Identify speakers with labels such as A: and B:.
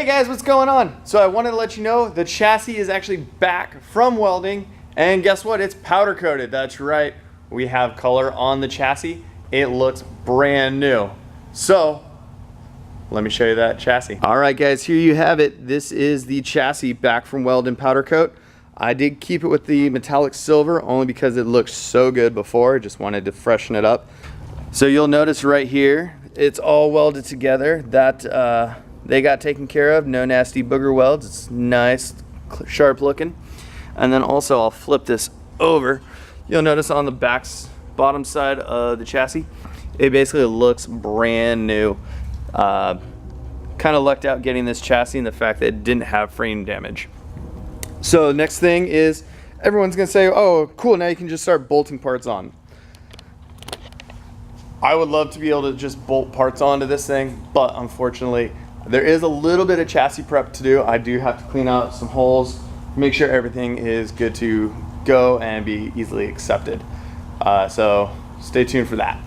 A: guys, what's going on? So I wanted to let you know the chassis is actually back from welding, and guess what? It's powder coated. That's right. We have color on the chassis. It looks brand new. So let me show you that chassis. All right guys, here you have it. This is the chassis back from weld and powder coat. I did keep it with the metallic silver only because it looked so good before. Just wanted to freshen it up. So you'll notice right here, it's all welded together. That they got taken care of. No nasty booger welds. It's nice, sharp looking. And then also I'll flip this over. You'll notice on the bottom side of the chassis, it basically looks brand new. Kind of lucked out getting this chassis and the fact that it didn't have frame damage. So next thing is, everyone's gonna say, oh cool, now you can just start bolting parts on. I would love to be able to just bolt parts onto this thing, but unfortunately there is a little bit of chassis prep to do. I do have to clean out some holes, make sure everything is good to go and be easily accepted. So stay tuned for that.